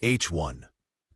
H1.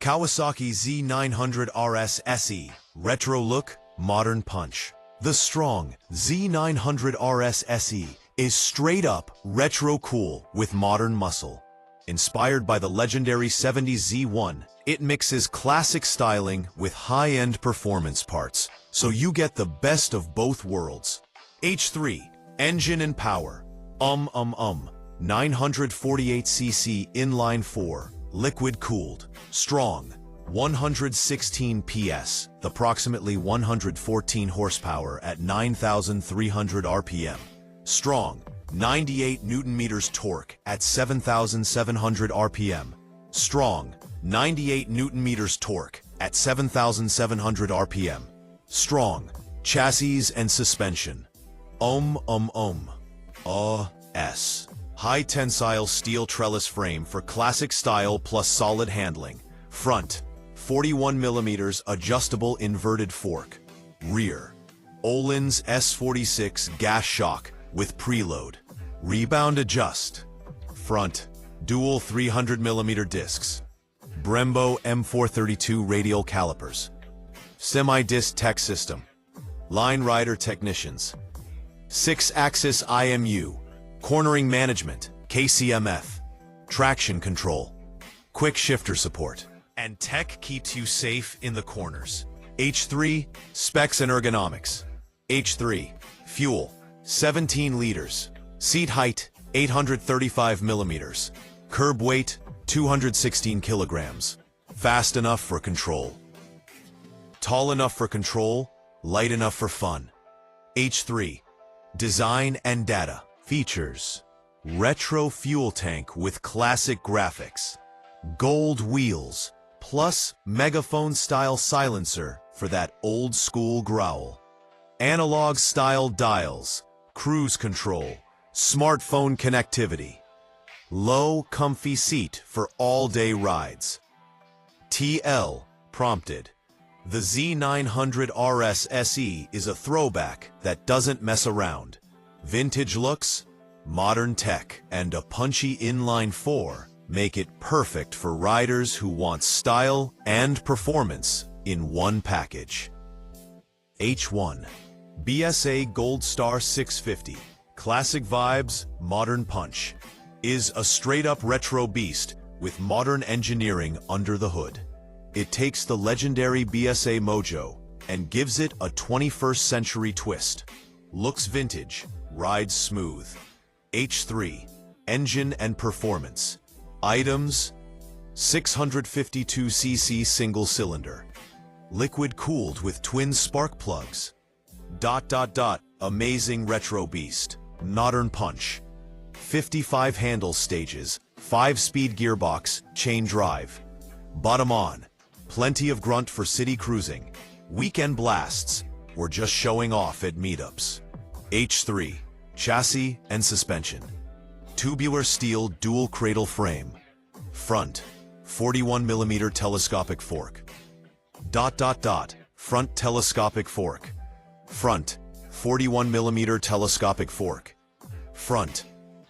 Kawasaki Z900RS SE. Retro look, modern punch. The strong Z900RS SE is straight up retro cool with modern muscle. Inspired by the legendary 70s Z1, it mixes classic styling with high-end performance parts, so you get the best of both worlds. H3. Engine and power. 948cc inline-4, liquid-cooled, strong, 116 PS, approximately 114 horsepower at 9,300 RPM. Strong, 98 Newton-meters torque at 7,700 RPM. Strong, 98 Newton-meters torque at 7,700 RPM. Strong, chassis and suspension. S. High tensile steel trellis frame for classic style plus solid handling. Front, 41mm adjustable inverted fork. Rear, Öhlins S46 gas shock with preload. Rebound adjust. Front, dual 300mm discs. Brembo M432 radial calipers. Semi-disc tech system. Line rider technicians. 6-axis IMU. Cornering management, KCMF. Traction control. Quick shifter support. And tech keeps you safe in the corners. H3, specs and ergonomics. H3, fuel, 17 liters. Seat height, 835 millimeters. Curb weight, 216 kilograms. Fast enough for control. Tall enough for control, light enough for fun. H3, design and data. Features: retro fuel tank with classic graphics. Gold wheels, plus megaphone-style silencer for that old-school growl. Analog-style dials, cruise control, smartphone connectivity. Low, comfy seat for all-day rides. TL prompted. The Z900RS SE is a throwback that doesn't mess around. Vintage looks, modern tech, and a punchy inline-4 make it perfect for riders who want style and performance in one package. H1. BSA Gold Star 650. Classic vibes, modern punch. Is a straight-up retro beast with modern engineering under the hood. It takes the legendary BSA mojo and gives it a 21st century twist. Looks vintage, rides smooth. H3. Engine and performance. Items: 652cc single cylinder. Liquid cooled with twin spark plugs. Amazing retro beast. Modern punch. 55 handle stages, 5-speed gearbox, chain drive. Bottom on. Plenty of grunt for city cruising, weekend blasts, or just showing off at meetups. H3. Chassis and suspension. Tubular steel dual cradle frame. Front, 41mm telescopic fork. Front telescopic fork. Front, 41mm telescopic fork. Front,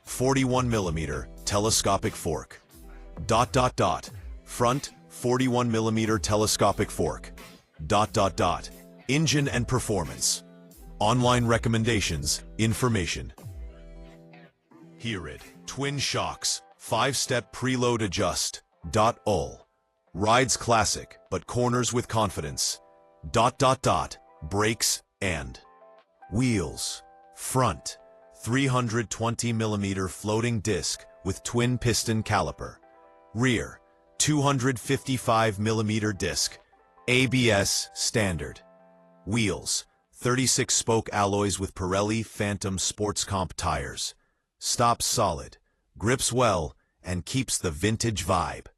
41mm telescopic fork. Front, 41mm telescopic fork. Engine and performance. Online recommendations, information. Hear it. Twin shocks, 5-step preload adjust. Rides classic, but corners with confidence. Brakes and wheels. Front, 320mm floating disc with twin piston caliper. Rear, 255mm disc. ABS standard. Wheels, 36-spoke alloys with Pirelli Phantom Sports Comp tires. Stops solid, grips well, and keeps the vintage vibe.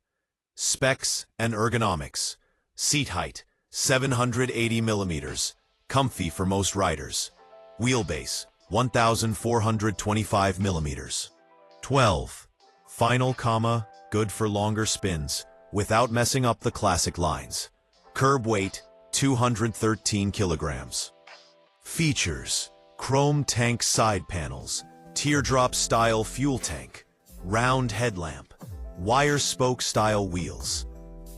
Specs and ergonomics. Seat height, 780mm, comfy for most riders. Wheelbase, 1,425mm. 12. Final comma, good for longer spins, without messing up the classic lines. Curb weight, 213 kilograms. Features: chrome tank side panels, teardrop-style fuel tank, round headlamp, wire spoke style wheels.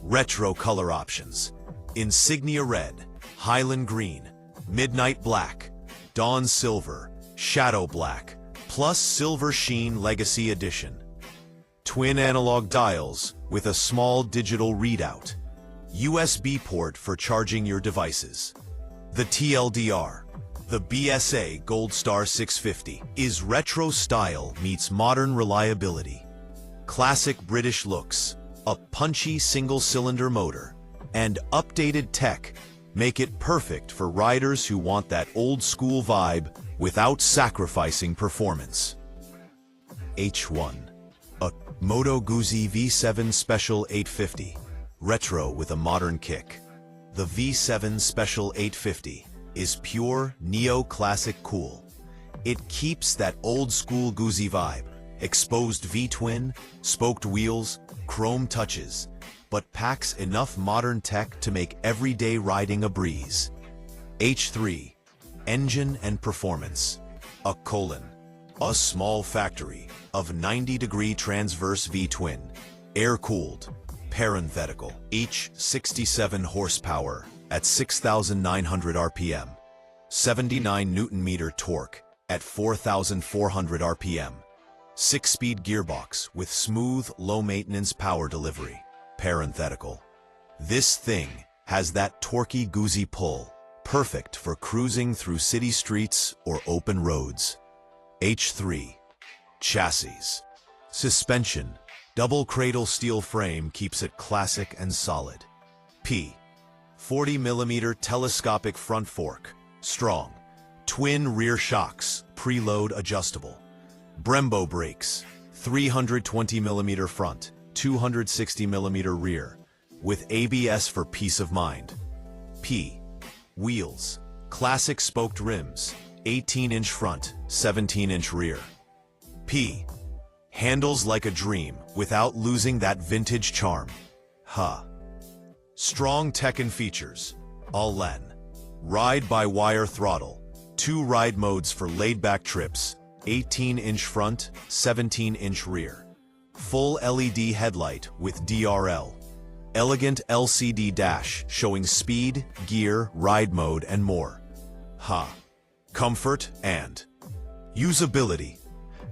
Retro color options. Insignia red, Highland green, midnight black, dawn silver, shadow black, plus silver sheen legacy edition. Twin analog dials with a small digital readout. USB port for charging your devices. The TLDR, the BSA Gold Star 650, is retro style meets modern reliability. Classic British looks, a punchy single-cylinder motor, and updated tech make it perfect for riders who want that old-school vibe without sacrificing performance. H1, a Moto Guzzi V7 Special 850, retro with a modern kick. The V7 Special 850 is pure neo-classic cool. It keeps that old-school Guzzi vibe, exposed V-twin, spoked wheels, chrome touches, but packs enough modern tech to make everyday riding a breeze. H3, engine and performance. A small factory of 90-degree transverse V-twin, air-cooled, parenthetical, each 67 horsepower at 6,900 RPM, 79 Newton-meter torque at 4,400 RPM, 6-speed gearbox with smooth, low-maintenance power delivery, parenthetical. This thing has that torquey Guzzi pull, perfect for cruising through city streets or open roads. H3, chassis. Suspension. Double cradle steel frame keeps it classic and solid. P. 40mm telescopic front fork. Strong. Twin rear shocks, preload adjustable. Brembo brakes. 320mm front, 260mm rear, with ABS for peace of mind. P. Wheels. Classic spoked rims, 18-inch front, 17-inch rear. P. Handles like a dream without losing that vintage charm. Strong tech and features. All-len. Ride-by-wire throttle. 2 ride modes for laid-back trips. 18-inch front, 17-inch rear. Full LED headlight with DRL. Elegant LCD dash showing speed, gear, ride mode, and more. Comfort and usability.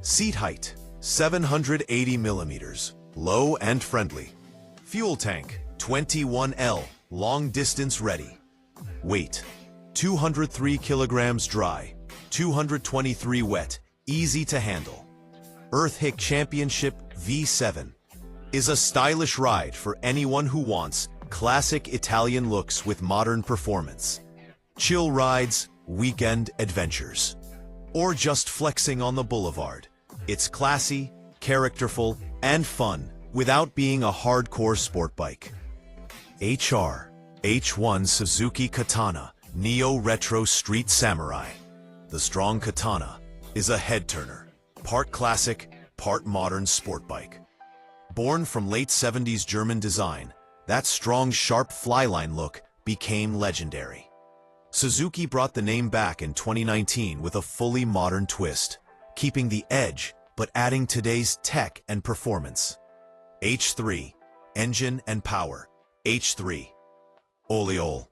Seat height, 780mm, low and friendly. Fuel tank, 21L, long distance ready. Weight, 203 kilograms dry, 223 wet, easy to handle. Earthhick Championship V7 is a stylish ride for anyone who wants classic Italian looks with modern performance. Chill rides, weekend adventures, or just flexing on the boulevard. It's classy, characterful, and fun without being a hardcore sport bike. H1 Suzuki Katana Neo Retro Street Samurai. The strong Katana is a head-turner, part classic, part modern sport bike. Born from late 70s German design, that strong, sharp flyline look became legendary. Suzuki brought the name back in 2019 with a fully modern twist, keeping the edge but adding today's tech and performance. H3, engine and power. H3, Oleol.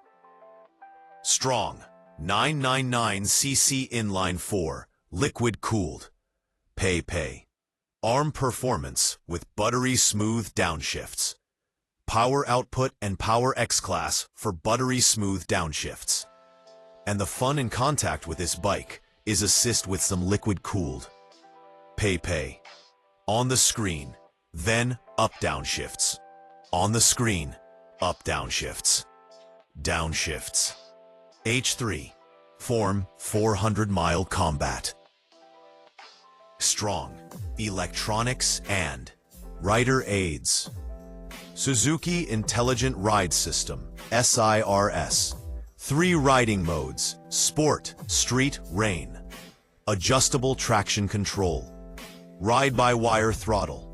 Strong, 999cc inline 4, liquid cooled. Pay. Arm performance with buttery smooth downshifts. Power output and power X-Class for buttery smooth downshifts. And the fun in contact with this bike is assist with some liquid cooled. Pay. On the screen, then up downshifts. On the screen, up downshifts. Downshifts. H3, form 400-mile combat. Strong, electronics and rider aids. Suzuki Intelligent Ride System, SIRS. 3 riding modes, sport, street, rain. Adjustable traction control. Ride-by-wire throttle.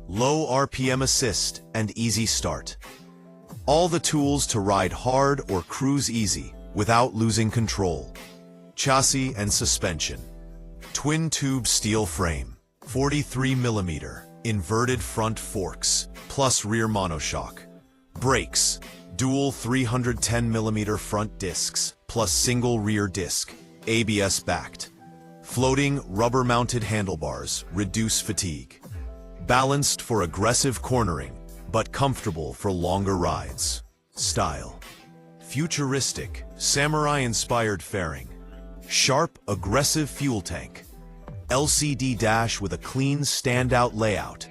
Low RPM assist and easy start. All the tools to ride hard or cruise easy without losing control. Chassis and suspension. Twin-tube steel frame. 43mm, Inverted front forks, plus rear monoshock. Brakes, dual 310mm front discs, plus single rear disc, ABS backed. Floating rubber-mounted handlebars reduce fatigue. Balanced for aggressive cornering, but comfortable for longer rides. Style. Futuristic, samurai-inspired fairing. Sharp, aggressive fuel tank. LCD dash with a clean, standout layout.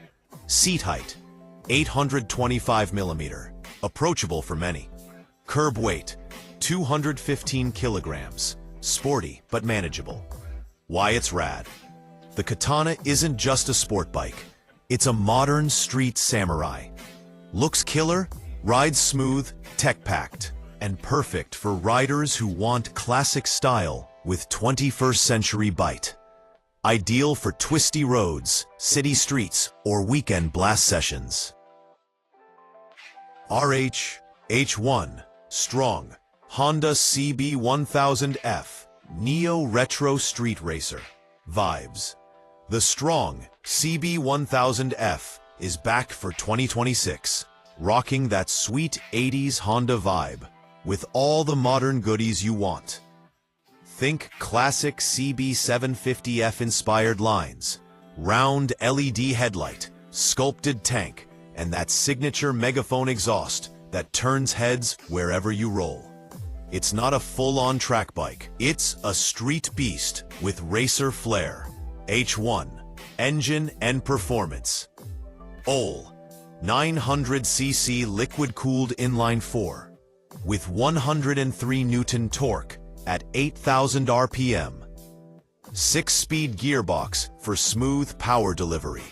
Seat height, 825mm, approachable for many. Curb weight, 215 kilograms, sporty but manageable. Why it's rad. The Katana isn't just a sport bike, it's a modern street samurai. Looks killer, rides smooth, tech-packed, and perfect for riders who want classic style with 21st century bite. Ideal for twisty roads, city streets, or weekend blast sessions. H1 Strong Honda CB1000F Neo Retro Street Racer Vibes. The strong CB1000F is back for 2026, rocking that sweet 80s Honda vibe with all the modern goodies you want. Think classic CB750F inspired lines, round LED headlight, sculpted tank, and that signature megaphone exhaust that turns heads wherever you roll. It's not a full-on track bike, it's a street beast with racer flair. H1 Engine and Performance. OL 900cc liquid-cooled inline-4 with 103 Newton torque at 8,000 RPM. 6-speed gearbox for smooth power delivery.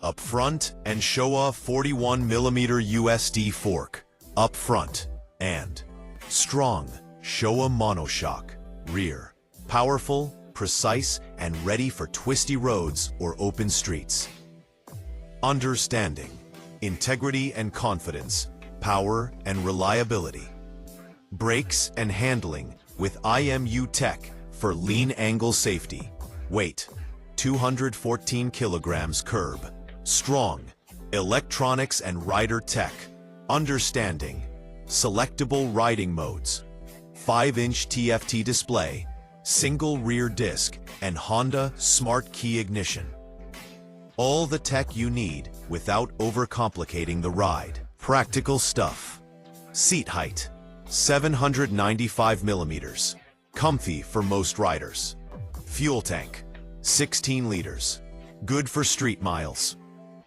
Up front and Showa 41mm USD fork, up front, and strong Showa monoshock, rear. Powerful, precise, and ready for twisty roads or open streets. Understanding, integrity and confidence, power and reliability. Brakes and handling with IMU tech for lean angle safety. Weight, 214 kilograms curb. Strong, electronics and rider tech. Understanding, selectable riding modes. 5-inch TFT display, single rear disc, and Honda Smart Key ignition. All the tech you need without overcomplicating the ride. Practical stuff. Seat height, 795mm. Comfy for most riders. Fuel tank, 16 liters. Good for street miles.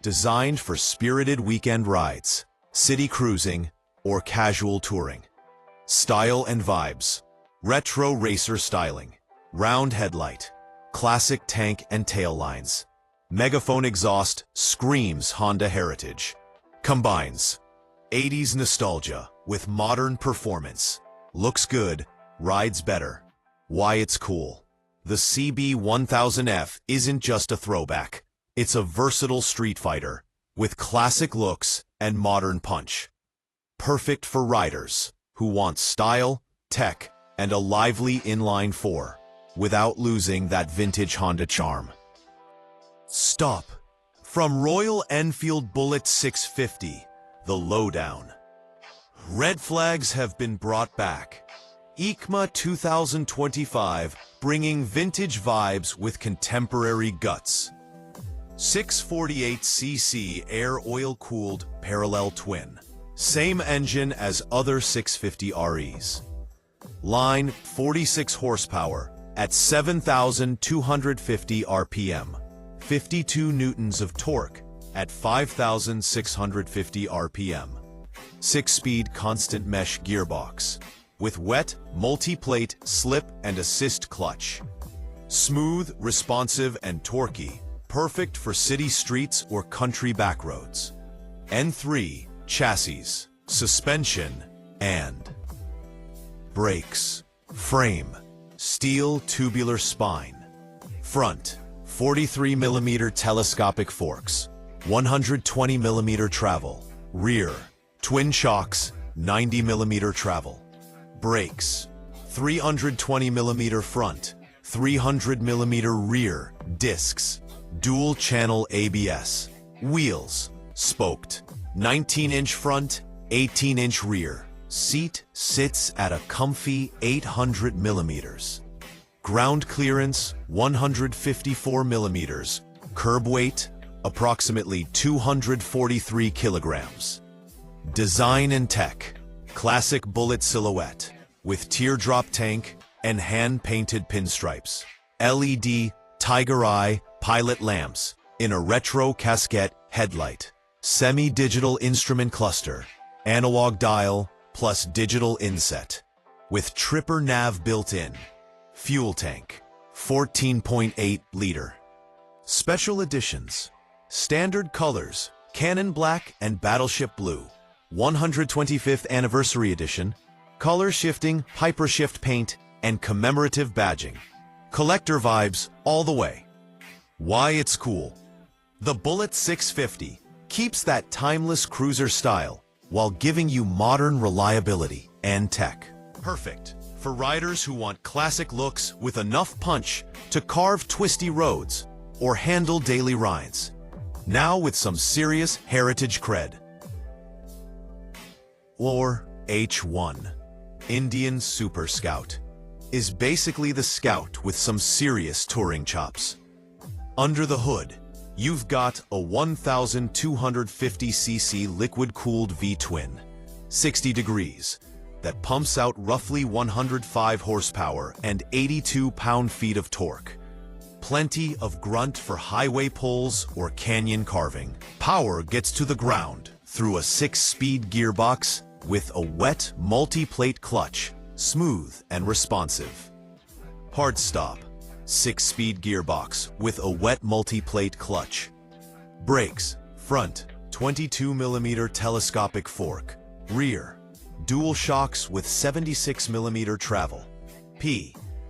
Designed for spirited weekend rides, city cruising, or casual touring. Style and vibes. Retro racer styling. Round headlight. Classic tank and tail lines. Megaphone exhaust screams Honda heritage. Combines 80s nostalgia with modern performance. Looks good, rides better. Why it's cool. The CB1000F isn't just a throwback. It's a versatile street fighter with classic looks and modern punch. Perfect for riders who want style, tech, and a lively inline 4 without losing that vintage Honda charm. Stop. From Royal Enfield Bullet 650, the lowdown. Red flags have been brought back. EICMA 2025, bringing vintage vibes with contemporary guts. 648cc air oil-cooled parallel twin. Same engine as other 650 REs. Line 46 horsepower at 7,250 RPM. 52 newtons of torque at 5,650 RPM. 6-speed constant mesh gearbox with wet, multi-plate slip and assist clutch. Smooth, responsive, and torquey, perfect for city streets or country backroads. N3 chassis, suspension, and brakes. Frame, steel tubular spine. Front, 43mm telescopic forks, 120mm travel. Rear, twin shocks, 90mm travel. Brakes, 320mm front, 300mm rear discs. Dual-channel ABS. Wheels, spoked. 19-inch front, 18-inch rear. Seat sits at a comfy 800 millimeters. Ground clearance, 154 millimeters. Curb weight, approximately 243 kilograms. Design and tech. Classic bullet silhouette, with teardrop tank and hand-painted pinstripes. LED, tiger eye, pilot lamps, in a retro casquette headlight. Semi-digital instrument cluster, analog dial, plus digital inset. With tripper nav built in. Fuel tank, 14.8 liter. Special editions. Standard colors, Cannon Black and Battleship Blue. 125th Anniversary Edition, color shifting, hypershift paint, and commemorative badging. Collector vibes all the way. Why it's cool. The Bullet 650 keeps that timeless cruiser style while giving you modern reliability and tech. Perfect for riders who want classic looks with enough punch to carve twisty roads or handle daily rides. Now with some serious heritage cred. Or H1. Indian Super Scout is basically the Scout with some serious touring chops. Under the hood, you've got a 1,250cc liquid-cooled V-twin, 60 degrees, that pumps out roughly 105 horsepower and 82 pound-feet of torque. Plenty of grunt for highway pulls or canyon carving. Power gets to the ground through a 6-speed gearbox with a wet multi-plate clutch, smooth and responsive. Hard stop, 6-speed gearbox with a wet multi-plate clutch. Brakes, front, 22mm telescopic fork. Rear, dual shocks with 76mm travel.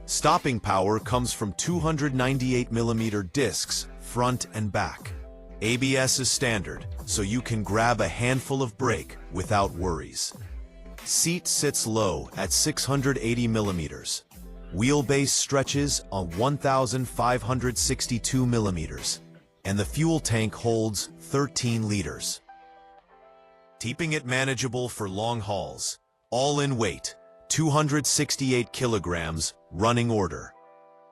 Stopping power comes from 298mm discs, front and back. ABS is standard, so you can grab a handful of brake without worries. Seat sits low at 680mm. Wheelbase stretches on 1,562mm, and the fuel tank holds 13 liters. Keeping it manageable for long hauls. All-in weight, 268 kilograms, running order.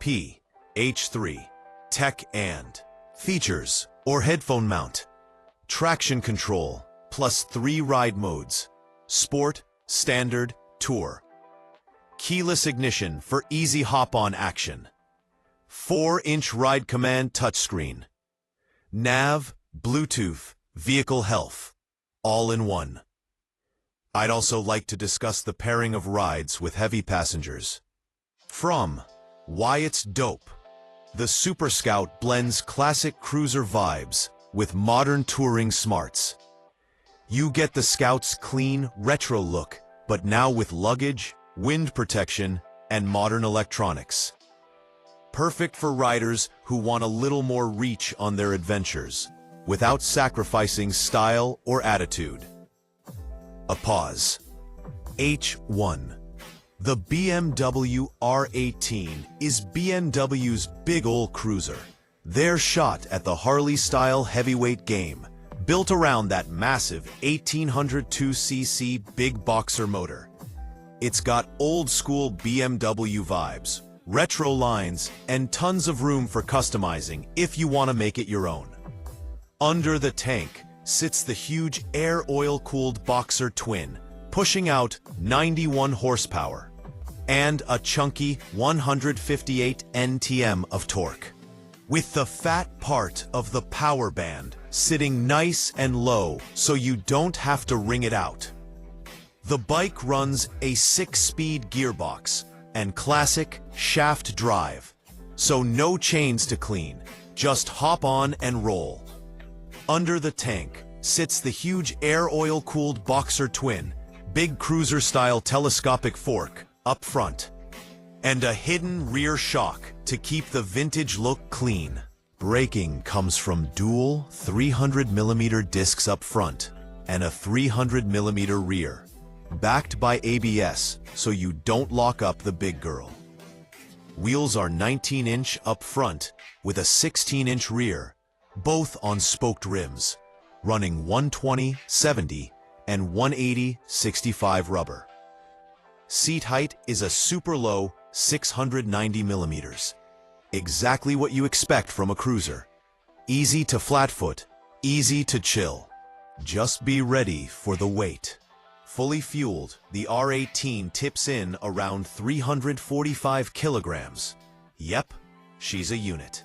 H3. Tech and features or headphone mount. Traction control, plus 3 ride modes. Sport, Standard, Tour. Keyless ignition for easy hop-on action. 4-inch ride command touchscreen. Nav, Bluetooth, vehicle health. All in one. I'd also like to discuss the pairing of rides with heavy passengers. From why it's dope. The Super Scout blends classic cruiser vibes with modern touring smarts. You get the Scout's clean, retro look, but now with luggage, wind protection, and modern electronics. Perfect for riders who want a little more reach on their adventures, without sacrificing style or attitude. A pause. H1. The BMW R18 is BMW's big ol' cruiser. Their shot at the Harley-style heavyweight game, built around that massive 1802cc big boxer motor. It's got old-school BMW vibes, retro lines, and tons of room for customizing if you want to make it your own. Under the tank sits the huge air oil-cooled Boxer twin, pushing out 91 horsepower, and a chunky 158 Nm of torque. With the fat part of the power band sitting nice and low so you don't have to wring it out. The bike runs a 6-speed gearbox and classic shaft drive, so no chains to clean, just hop on and roll. Under the tank sits the huge air oil-cooled Boxer twin, big cruiser-style telescopic fork up front, and a hidden rear shock to keep the vintage look clean. Braking comes from dual 300mm discs up front and a 300mm rear, backed by ABS so you don't lock up the big girl. Wheels are 19-inch up front with a 16-inch rear, both on spoked rims, running 120/70 and 180/65 rubber. Seat height is a super low 690 millimeters. Exactly what you expect from a cruiser. Easy to flatfoot, easy to chill. Just be ready for the wait. Fully fueled, the R18 tips in around 345 kilograms. Yep, she's a unit.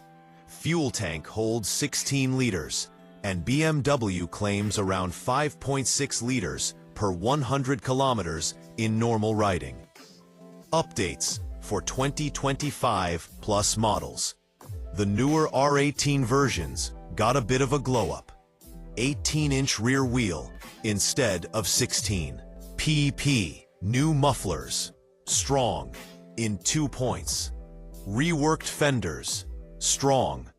Fuel tank holds 16 liters, and BMW claims around 5.6 liters per 100 kilometers in normal riding. Updates for 2025+ models. The newer R18 versions got a bit of a glow-up. 18-inch rear wheel instead of 16. PP, new mufflers, strong, in 2 points. Reworked fenders, strong.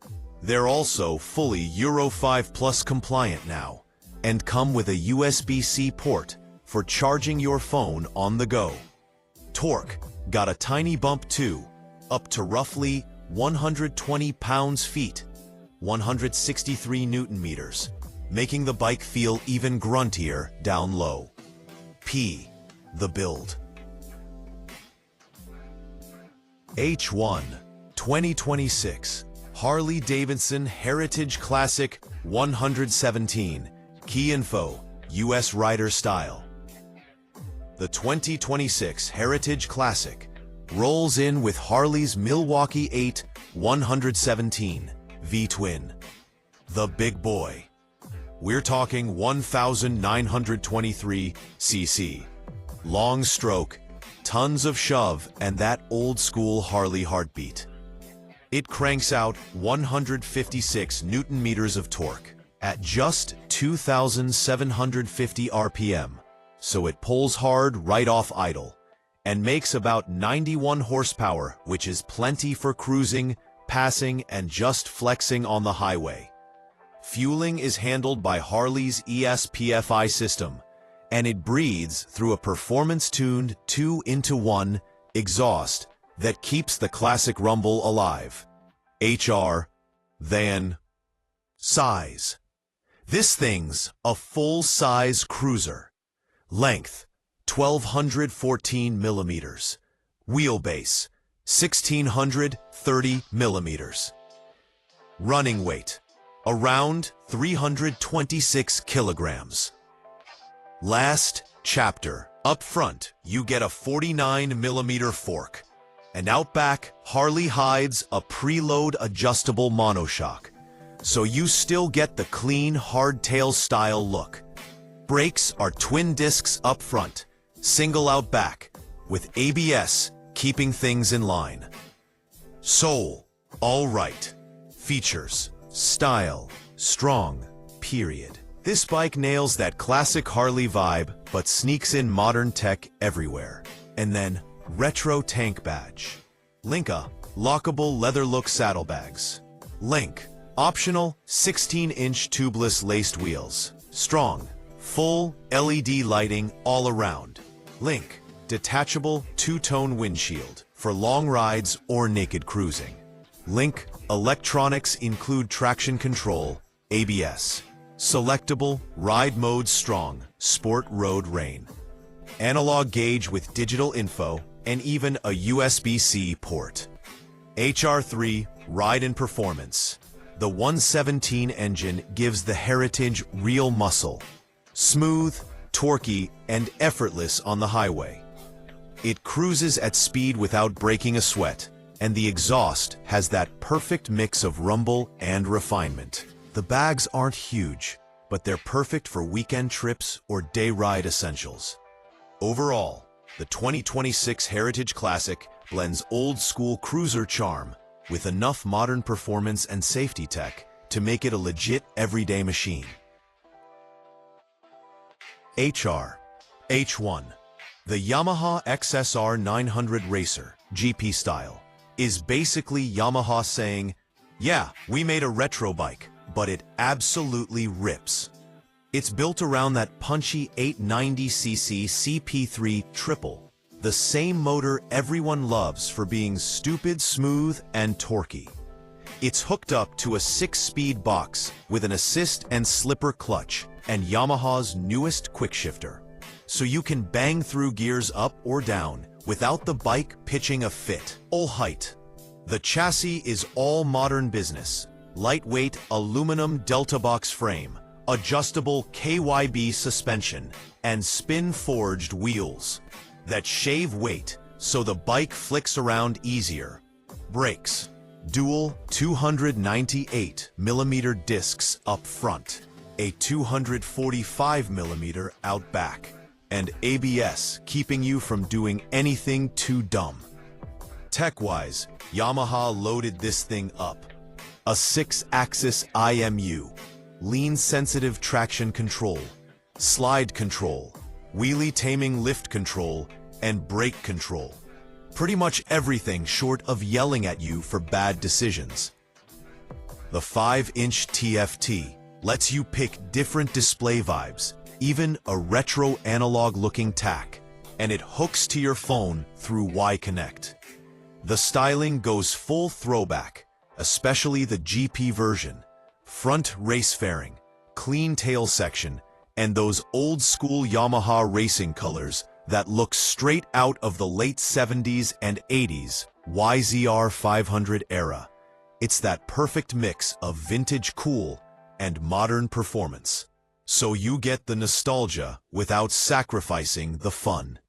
They're also fully Euro 5+ compliant now, and come with a USB-C port for charging your phone on the go. Torque got a tiny bump too, up to roughly 120 pounds-feet, 163 Newton-meters, making the bike feel even gruntier down low. P, the build. H1, 2026, Harley-Davidson Heritage Classic 117, Key Info, US Rider Style. The 2026 Heritage Classic rolls in with Harley's Milwaukee 8 117 V-twin. The big boy. We're talking 1,923 cc. Long stroke, tons of shove, and that old-school Harley heartbeat. It cranks out 156 Newton-meters of torque at just 2,750 RPM, so it pulls hard right off idle, and makes about 91 horsepower, which is plenty for cruising, passing, and just flexing on the highway. Fueling is handled by Harley's ESPFI system, and it breathes through a performance-tuned 2-into-1 exhaust that keeps the classic rumble alive. HR, then, size. This thing's a full-size cruiser. Length, 1,214 millimeters. Wheelbase, 1,630 millimeters. Running weight, around 326 kilograms. Last chapter. Up front, you get a 49mm fork. And out back, Harley hides a preload adjustable monoshock, so you still get the clean hardtail style look. Brakes are twin discs up front, single out back, with ABS keeping things in line. Soul, all right. Features, style, strong, period. This bike nails that classic Harley vibe, but sneaks in modern tech everywhere. And then, retro tank badge. Linka, lockable leather look saddlebags. Link, optional 16-inch tubeless laced wheels. Strong, full LED lighting all around. Link, detachable two-tone windshield for long rides or naked cruising. Link, electronics include traction control, ABS. Selectable, ride mode strong, sport road rain. Analog gauge with digital info, and even a USB-C port. HR3, ride and performance. The 117 engine gives the Heritage real muscle. Smooth, torquey, and effortless on the highway. It cruises at speed without breaking a sweat, and the exhaust has that perfect mix of rumble and refinement. The bags aren't huge, but they're perfect for weekend trips or day ride essentials. Overall, the 2026 Heritage Classic blends old-school cruiser charm with enough modern performance and safety tech to make it a legit everyday machine. HR H1. The Yamaha XSR 900 Racer, GP style, is basically Yamaha saying, yeah, we made a retro bike, but it absolutely rips. It's built around that punchy 890cc CP3 triple, the same motor everyone loves for being stupid smooth and torquey. It's hooked up to a 6-speed box with an assist and slipper clutch and Yamaha's newest quickshifter, so you can bang through gears up or down without the bike pitching a fit. All height. The chassis is all modern business. Lightweight aluminum delta box frame, adjustable KYB suspension, and spin-forged wheels that shave weight so the bike flicks around easier. Brakes. Dual 298mm discs up front, a 245mm out back, and ABS keeping you from doing anything too dumb. Tech-wise, Yamaha loaded this thing up. A 6-axis IMU, lean-sensitive traction control, slide control, wheelie taming lift control, and brake control. Pretty much everything short of yelling at you for bad decisions. The 5-inch TFT lets you pick different display vibes, even a retro analog-looking tack, and it hooks to your phone through Y-Connect. The styling goes full throwback, especially the GP version. Front race fairing, clean tail section, and those old-school Yamaha racing colors that look straight out of the late 70s and 80s YZR 500 era. It's that perfect mix of vintage cool and modern performance. So you get the nostalgia without sacrificing the fun.